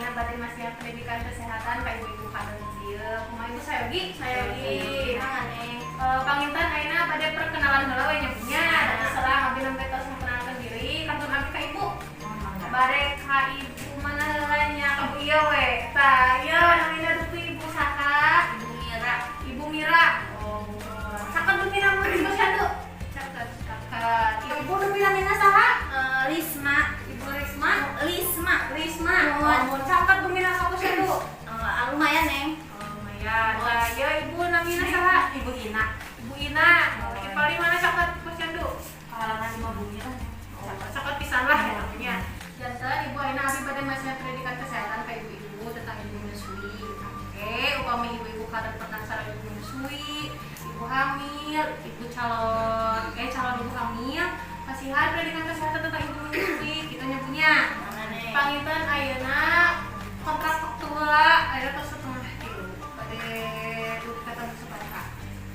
ayeuna bade masih pendidikan kesehatan ka ibu-ibu kader ieu. Kumaha Ibu Sayogi? Neng. Panginten ayeuna bade perkenalan heula we nya. Da terserah abdi nembe tos memperkenalkan diri. Kantun abdi ka Ibu. Bade ka Ibu mana heula nya ka Bu ieu we. Tah, ieu namina dupi Ibu saha? Ibu Mira. Oh, sakan dupi nama Ibu Sandu. Caket. Ibu dupi namina saha? Risma. Mun caket dupi nama Ibu Sandu. Lumayan Neng. Lumayan. Nah, ieu Ibu namina saha? Ibu Ina. Kepali mana caket Ibu Sandu? Kalangan 5 bumi lah. Caket pisan lah ya namanya. Janten Ibu Aina abdi bade masih pendidikan kesehatan ka ibu-ibu tentang ibu menyusui. Oke, upami ibu-ibu kader penasaran ibu menyusui, ibu hamil, ibu calon ibu hamil, kasihan pendidikan kesehatan tentang ibu menyusui, kita nyapunya. Panginten ayeuna kontrak faktura aya tos setengah kilo. Bade duit kata seberapa?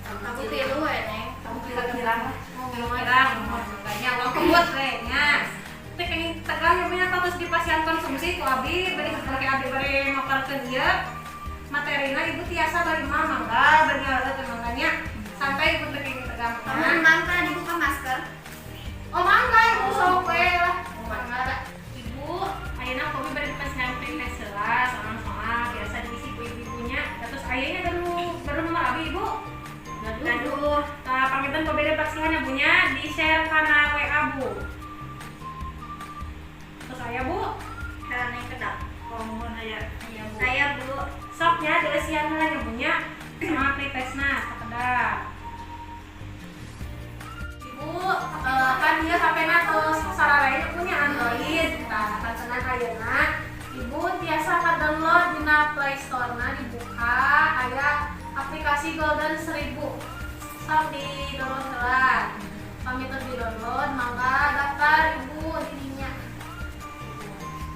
Aku tilu we Neng. Kamu kira-kira lah. Makanya uang kebut we nya. Teh kenging tegang ya punya terus di pasien konsumsi ku abdi bari make abdi bari makarkeun ieu materina ibu tiasa bari mangga bari ngalah teh mangganya sampai ibu teh kenging tegang. Mangga dibuka masker. Oh mangga ibu sok we lah. Mangga ibu ayeuna kopi bari pasien klinis heula soal biasa diisi ku ibu-ibunya terus ayeuna baru nomor abdi ibu. Aduh, tah panginten pembeda vaksinnya punya di share kana WA Bu. Terus saya Bu, Karena kedak. mohon aya Bu. Saya Bu. Soknya dieusian heula nya punya sama pretesna sakedap. Ibu, kan dia HP-na tos sararain punya Android. Tah, pantenan ayeuna Ibu tiasa ka-download dina Play Store-na dibuka aya aplikasi Golden 1000. Sok di-download heula. Pamit di-download, mangga daftar Ibu di dinya.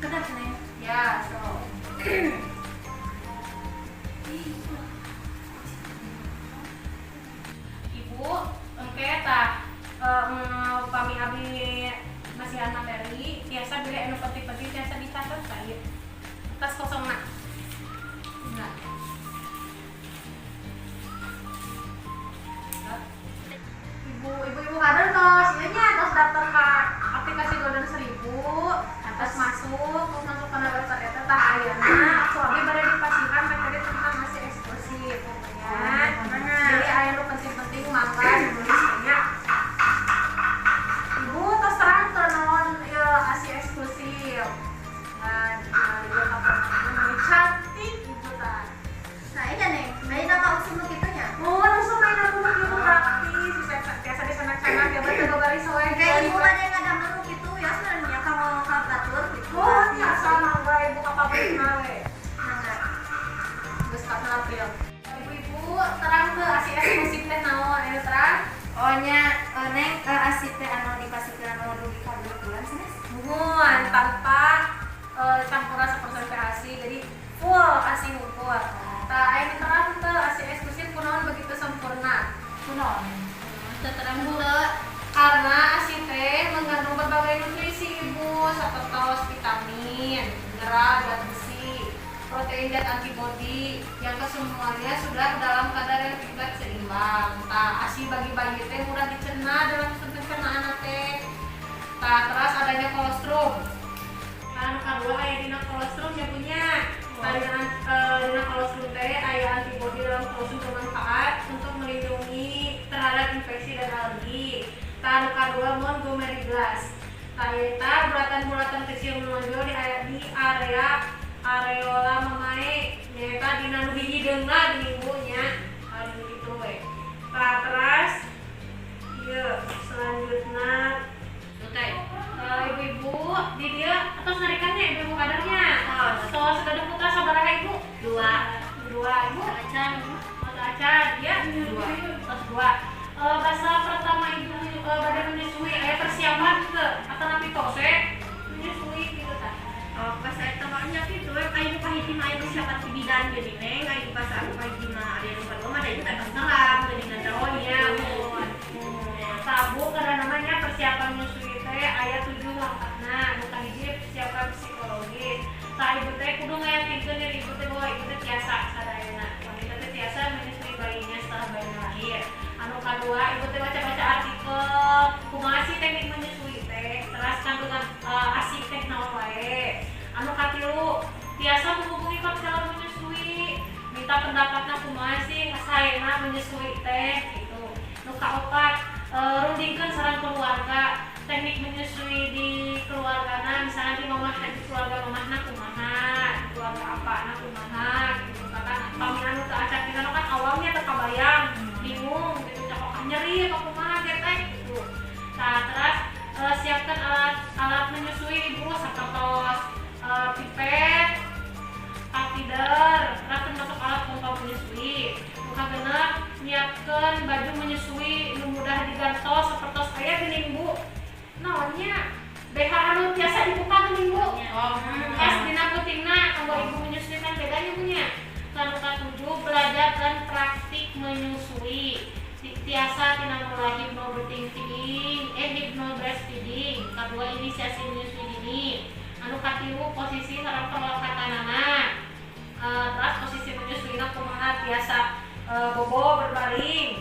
Kedak Neng. Ya, so. Ibu, engke tah upami abdi masihan materi, tiasa bila anu penting-penting tiasa dicatat ka ieu. Tas kosongna. Enggak. Ibu kader tos ieu nya tos daftar ka aplikasi Golden 1000, atas masuk ke website eta tah ayeuna aku abdi bade dipasingkan materi tentang ASI eksklusif pokoknya. Jadi aya nu penting-penting mangga ditulis nya. Ibu tos terang teu naon ieu ASI eksklusif. Nah, ieu kapan cantik ibu tah. Nah, iya Neng. Nah, ini apa usum kitu nya? Mun usum main aku ibu praktis biasa di sana-sana dia baca garis soe. Kayak ibu ada yang ada menu gitu ya sebenarnya kamu kabatur gitu. Oh, biasa mangga ibu kapabrik nawe. Mangga. Geus ka April. Ibu-ibu terang ke ASI eksklusif teh naon anu terang? Oh nya Neng asip teh anu dipasikeun anu dugi ka 2 bulan sanes. Nuhun tanpa campuran 1% ASI jadi full ASI ngumpul. Tah aya terang ke ASI eksklusif kunaon begitu sempurna. Kunaon? Terang heula karena ASI teh mengandung berbagai nutrisi ibu sapertos vitamin, mineral dan besi, protein dan antibodi yang kesemuanya sudah dalam kadar yang tidak seimbang. Tah ASI bagi bayi teh mudah dicerna dalam pencernaan teh. Tah terus adanya kolostrum. Kan kedua aya dina kolostrum nya punya. Dina kolostrum teh aya antibodi dalam kolostrum bermanfaat untuk melindungi terhadap infeksi dan alergi. Tah kedua Montgomery glass. Tah eta bulatan-bulatan kecil menonjol di area areola mamae nyaeta dina nu hiji deungna di ibunya. Anu kitu we. Tah teras ieu selanjutna teh ibu-ibu di dia atas narikannya ibu-ibu kadernya. So sudah putra sabaraha ibu? Dua ibu. Acan dia terus dua. Bahasa pertama ibu bade menyusui aya persiapan ke atau napi tose menyusui gitu tah. Pas eta mah nya kitu we aya pahiji mah aya persiapan si bidan jadi Neng aya pas anu pahiji mah aya nu kedua mah da itu teh terang jadi ngandaon ya. Tabu karena namanya persiapan menyusui teh aya 7 langkahna. Nu kahiji persiapan psikologis. Tah ibu teh kudu Tiasa menghubungi konselor menyusui, minta pendapatnya kumaha sih saena menyusui teh gitu. Nu kaopat rundingkeun sareng keluarga teknik menyusui di keluargana, misalnya di keluarga mamahna kumaha, di keluarga apana kumaha gitu kan. Paminan teu acak kita kan awalnya teu kabayang, bingung gitu cakok nyeri apa kumaha getek gitu. Nah, terus siapkan alat menyusui ibu sapertos pipet, catheter, terus termasuk alat pompa menyusui. Muka genep nyiapkan baju menyusui nu mudah digantos sapertos aya geuning Bu. Naonnya BH anu biasa dibuka geuning Bu. Pas dina putingna kanggo ibu menyusui kan bedanya punya. Lalu ketujuh, belajar dan praktik menyusui. Tiasa tina mulai hypno breastfeeding. Kedua, inisiasi menyusui dini. Anu katilu posisi sareng pengelakatanana. Terus posisi menyusuina kumaha tiasa bobo berbaring,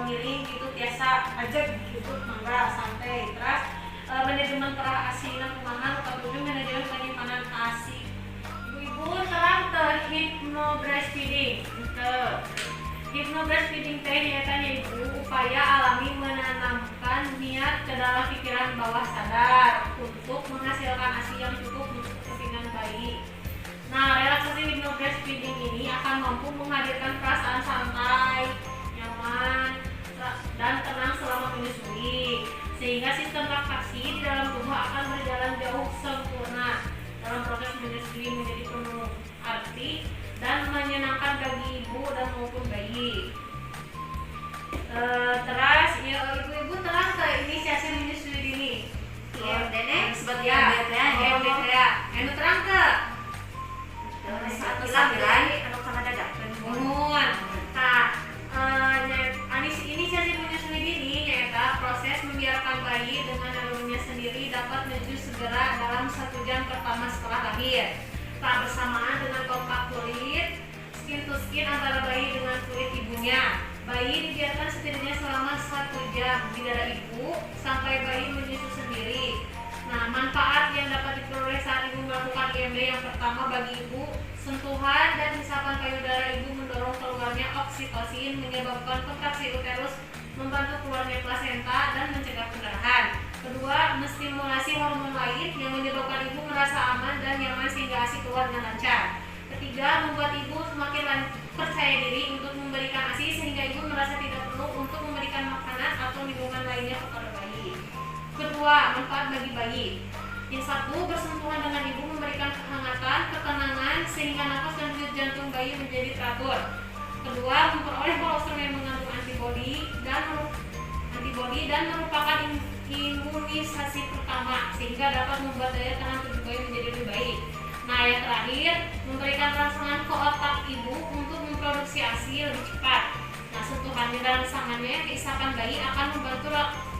miring gitu tiasa aja gitu mangga santai. Terus manajemen perah asina kumaha. Ketujuh, manajemen penyimpanan ASI. Ibu terang ke hypno breastfeeding. Hypno breastfeeding teh nyatanya ibu upaya alami menanamkan niat ke dalam pikiran bawah sadar untuk menghasilkan ASI yang cukup untuk kepentingan bayi. Nah, relaksasi hypno breastfeeding ini akan mampu menghadirkan perasaan santai, nyaman, dan tenang selama menyusui, sehingga sistem laktasi di dalam tubuh akan berjalan jauh sempurna dalam proses menyusui menjadi penuh arti dan menyenangkan bagi ibu dan maupun bayi. Terus ya ibu-ibu terang ke inisiasi menyusui dini. IMDN sebagai IMDTA. Anu terang ke satu sambilan anu kana dadakeun Mumun. Inisiasi menyusui dini yaitu proses membiarkan bayi dengan alurnya sendiri dapat menuju segera dalam 1 jam pertama setelah lahir. Tak bersamaan dengan kontak kulit skin to skin antara bayi dengan kulit ibunya. Bayi dibiarkan setidaknya selama 1 jam di dada ibu sampai bayi menyusu sendiri. Nah, manfaat yang dapat diperoleh saat ibu melakukan IMD yang pertama bagi ibu, sentuhan dan hisapan payudara ibu mendorong keluarnya oksitosin menyebabkan kontraksi uterus, membantu keluarnya plasenta dan mencegah pendarahan. Kedua, menstimulasi hormon lain yang menyebabkan ibu merasa aman dan nyaman sehingga ASI keluar dengan lancar. Ketiga, membuat ibu semakin percaya diri untuk memberikan ASI sehingga ibu merasa tidak perlu untuk memberikan makanan atau minuman lainnya kepada bayi. Kedua, manfaat bagi bayi. Yang satu, bersentuhan dengan ibu memberikan kehangatan, ketenangan sehingga nafas dan denyut jantung bayi menjadi teratur. Kedua, memperoleh kolostrum yang mengandung antibodi dan merupakan imunisasi pertama sehingga dapat membuat daya tahan tubuh bayi menjadi lebih baik. Nah, yang terakhir, memberikan rangsangan ke otak ibu untuk memproduksi ASI lebih cepat. Nah, sentuhan dan rangsangannya keisapan bayi akan membantu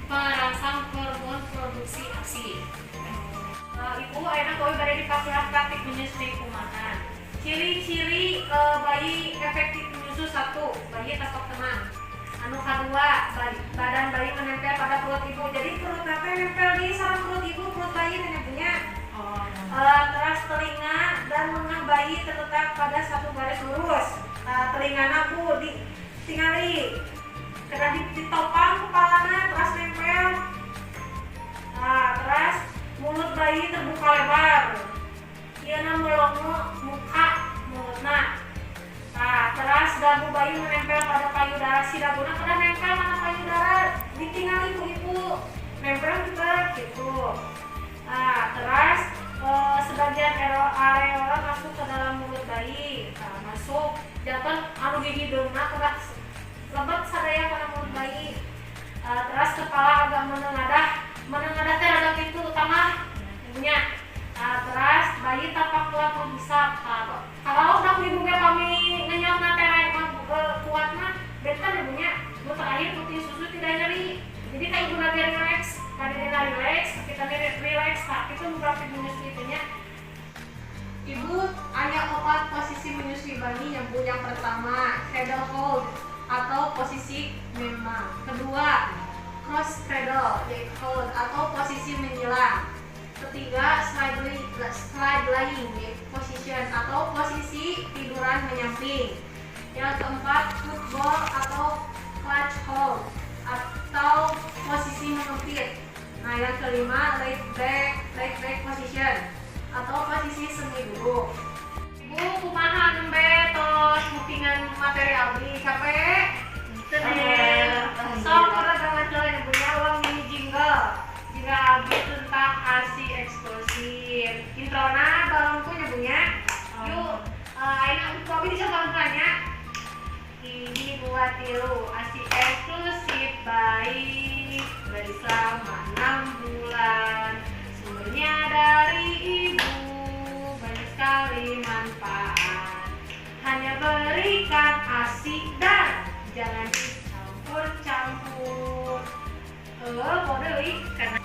perangsang hormon produksi ASI. Ibu ayeuna kowe bade dipasihan praktik menyusui kumaha. Ciri-ciri bayi efektif menyusu. 1. Bayi tetap tenang. Anu kedua, badan bayi menempel pada perut ibu. Jadi perut teh nempel di sarang perut ibu, perut bayi punya. Terus telinga dan lengan bayi terletak pada satu garis lurus. Telingana Bu ditingali. Kena ditopang kepalana terus nempel. Terus mulut bayi terbuka lebar. Ieu melongo muka mulutna. Terus dagu bayi menempel pada payudara, si daguna kena nempel pada payudara, ditinggali ibu nempel juga gitu. Terus sebagian areola masuk ke dalam mulut bayi, masuk jantan anu gigi deungna kena lebat sadaya pada mulut bayi. Terus kepala agak menengadah teh ada pintu utama ibunya. Terus bayi tapak kuat menghisap. Kalau udah ibu ge pami ngenyot na teh kuat mah beten ibunya. Nu terakhir putih susu tidak nyeri. Jadi ka ibu biar relax, kadina relax, kita relax, kita praktik menyusui nya. Ibu ada 4 posisi menyusui bayi yang Bu. Yang pertama, cradle hold atau posisi memang. Kedua, cross cradle yaitu hold atau posisi menyilang. Ketiga, slide lying yaitu posisi position atau posisi tiduran menyamping. Yang keempat, football atau clutch hold atau posisi mengepit. Nah, yang kelima, laid back position atau posisi semi duduk. Ibu kumaha nembe tos mutingan material di capek. Sok rada-rada punya uang mini jingle. Jika abis tentang ASI eksklusif. Introna balongku nyebunya. Yuk, ayo kopi dicoba tanya. Ini buat tiru ASI eksklusif baik dari selama 6 bulan. Sumbernya dari ibu, banyak sekali manfaat. Hanya berikan ASI dan jangan dicampur-campur. Bodoi karena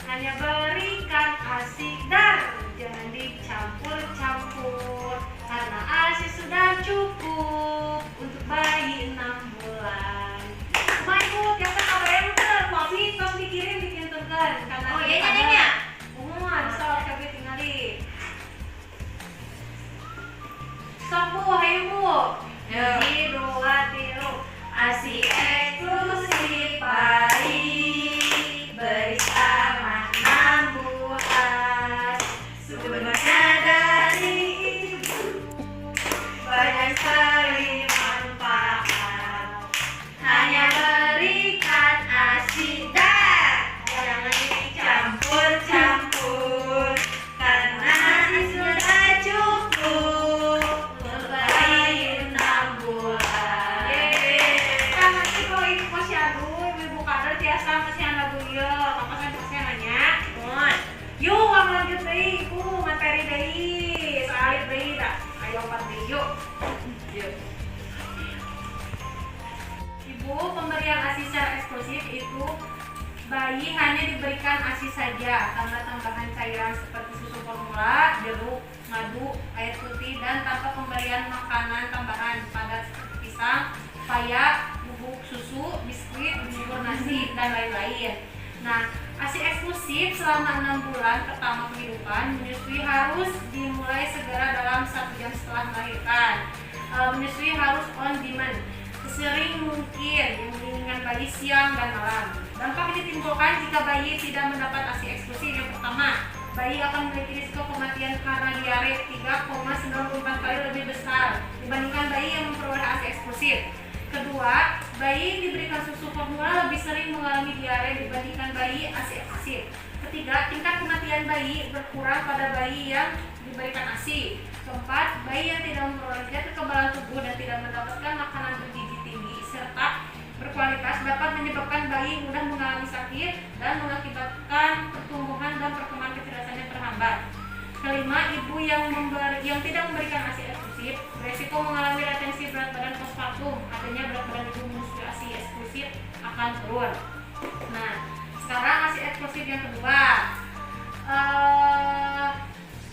hanya berikan ASI dan jangan dicampur-campur. Karena ASI sudah cukup untuk bayi 6 bulan. Cuma ibu tiap kabar kopi tos dikirim bikin tuker karena oh iya nyanyinya sok tapi tinggalin. Sok bu, ayo bu. Jadi 2, 3 ASI eksklusif bayi bersama 6 bulan. Sumbernya dari ibu, banyak sekali manfaat. Hanya berikan ASI dan jangan dicampur-campur. Karena ASI sudah cukup untuk bayi 6 bulan. Kan nanti kalau ibu masih aduh, ibu kader biasa masih anak buya. Apa kan masih nanya? Yuk, uang lanjut deh ibu, materi deh. Salib deh dah. Ayo empat deh yuk. Ibu, pemberian ASI secara eksklusif itu bayi hanya diberikan ASI saja tanpa tambahan cairan seperti susu formula, jeruk, madu, air putih, dan tanpa pemberian makanan tambahan pada seperti pisang, paya, bubuk susu, biskuit, bubur nasi, dan lain-lain. Nah, ASI eksklusif selama 6 bulan pertama kehidupan. Menyusui harus dimulai segera dalam 1 jam setelah melahirkan. Menyusui harus on demand, sesering mungkin dengan bayi siang dan malam. Dampak yang ditimbulkan jika bayi tidak mendapat ASI eksklusif. Yang pertama, bayi akan memiliki risiko kematian karena diare 3,94 kali lebih besar dibandingkan bayi yang memperoleh ASI eksklusif. Kedua, bayi yang diberikan susu formula lebih sering mengalami diare dibandingkan bayi ASI eksklusif. Ketiga, tingkat kematian bayi berkurang pada bayi yang diberikan ASI. Keempat, bayi yang tidak memperoleh kekebalan tubuh dan tidak mendapatkan makanan bergizi tinggi serta berkualitas dapat menyebabkan bayi mudah mengalami sakit dan mengakibatkan pertumbuhan dan perkembangan kecerdasannya terhambat. Kelima, ibu yang tidak memberikan ASI eksklusif beresiko mengalami retensi berat badan postpartum. Artinya berat badan ibu menyusui ASI eksklusif akan turun. Nah, sekarang ASI eksklusif yang kedua.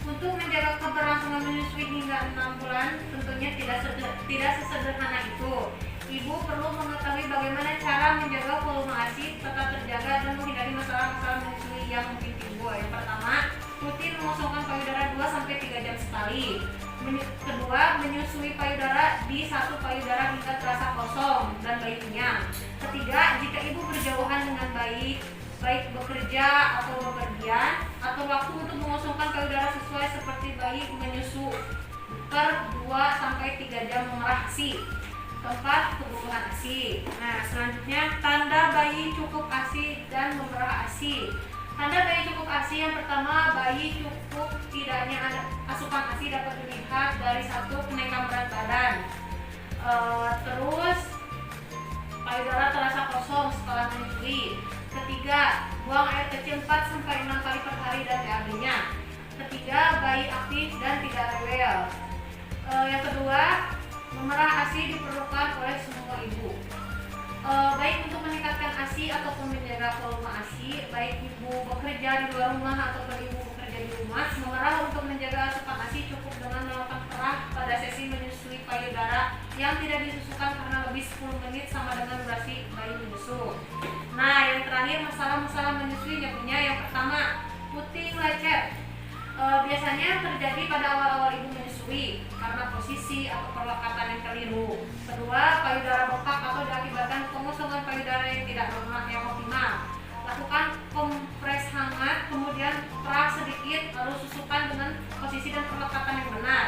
Untuk menjaga keberlangsungan menyusui hingga 6 bulan tentunya tidak sesederhana itu. Ibu perlu mengetahui bagaimana cara menjaga volume ASI tetap terjaga dan menghindari masalah-masalah menyusui yang mungkin timbul. Yang pertama, rutin mengosongkan payudara 2-3 jam sekali. Kedua, menyusui payudara di satu payudara hingga terasa kosong dan bayi kenyang. Ketiga, jika ibu berjauhan dengan bayi, baik bekerja atau bepergian, atau waktu untuk mengosongkan payudara sesuai seperti bayi menyusu per 2-3 jam memerah ASI. Keempat, kebutuhan ASI. Nah, selanjutnya tanda bayi cukup ASI dan memerah ASI. Tanda bayi cukup ASI yang pertama, bayi cukup tidaknya ada asupan ASI dapat dilihat dari 1, kenaikan berat badan. Terus payudara terasa kosong setelah menyusui. Ketiga, buang air kecil 4-6 kali per hari dan BAB-nya. Ketiga, bayi aktif dan tidak rewel. Yang kedua, memerah ASI diperlukan oleh semua ibu. Baik untuk meningkatkan ASI ataupun menjaga volume ASI, baik ibu bekerja di luar rumah ataupun ibu bekerja di rumah, memerah untuk menjaga asupan ASI cukup dengan melakukan perah pada sesi menyusui payudara yang tidak disusukan karena lebih 10 menit sama dengan durasi bayi menyusu. Nah, yang terakhir masalah-masalah menyusui punya yang pertama, puting lecet. Biasanya terjadi pada awal-awal ibu menyusui karena posisi atau perlekatan yang keliru. Kedua, payudara bengkak atau diakibatkan pengosongan payudara yang tidak normal yang optimal. Lakukan kompres hangat, kemudian keras sedikit, lalu susukan dengan posisi dan perlekatan yang benar.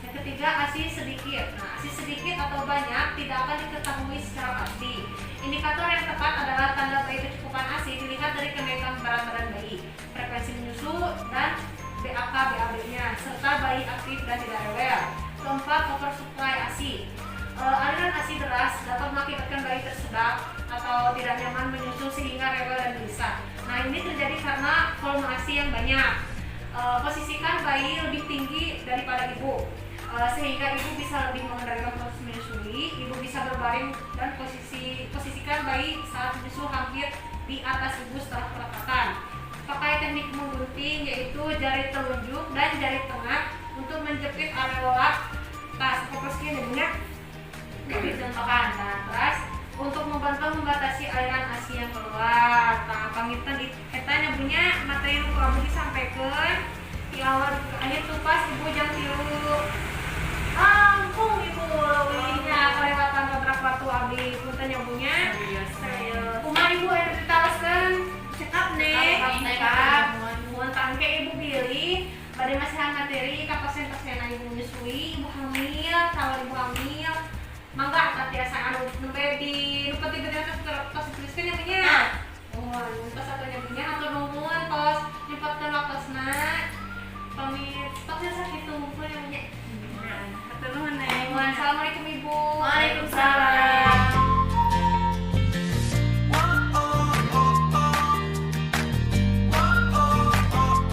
Yang ketiga, ASI sedikit. Nah, ASI sedikit atau banyak tidak akan diketahui secara pasti. Indikator yang tepat adalah tanda bayi kecukupan ASI dilihat dari kenaikan berat badan bayi, frekuensi menyusu, dan BAK BAB-nya, serta bayi aktif dan tidak rewel. Keempat, oversupply ASI. Aliran ASI deras dapat mengakibatkan bayi tersedak atau tidak nyaman menyusu sehingga rewel dan gelisah. Nah, ini terjadi karena volume ASI yang banyak. Posisikan bayi lebih tinggi daripada ibu, sehingga ibu bisa lebih mengendalikan proses menyusui. Ibu bisa berbaring dan posisikan bayi saat menyusu hampir di atas ibu setelah pelekatan. Pakai teknik menggunting, yaitu jari telunjuk dan jari tengah untuk menjepit areola tas proporsinya banyak dicontohkan. Nah, terus untuk membantu membatasi aliran ASI yang keluar. Nah, pangitan eta nyabunya materi yang kamu disampaikan di awal ke akhir tuh pas ibu jam 3 langsung ibu leuwihnya kelewatan kontrak waktu abi punten nyabunya. Saya kumaha ibu aya ditalaskeun check up nih. Mun tangke ibu pilih pada masihan materi ka pasien-pasien ibu menyusui, ibu hamil, kalau ibu hamil mangga tatiasa anu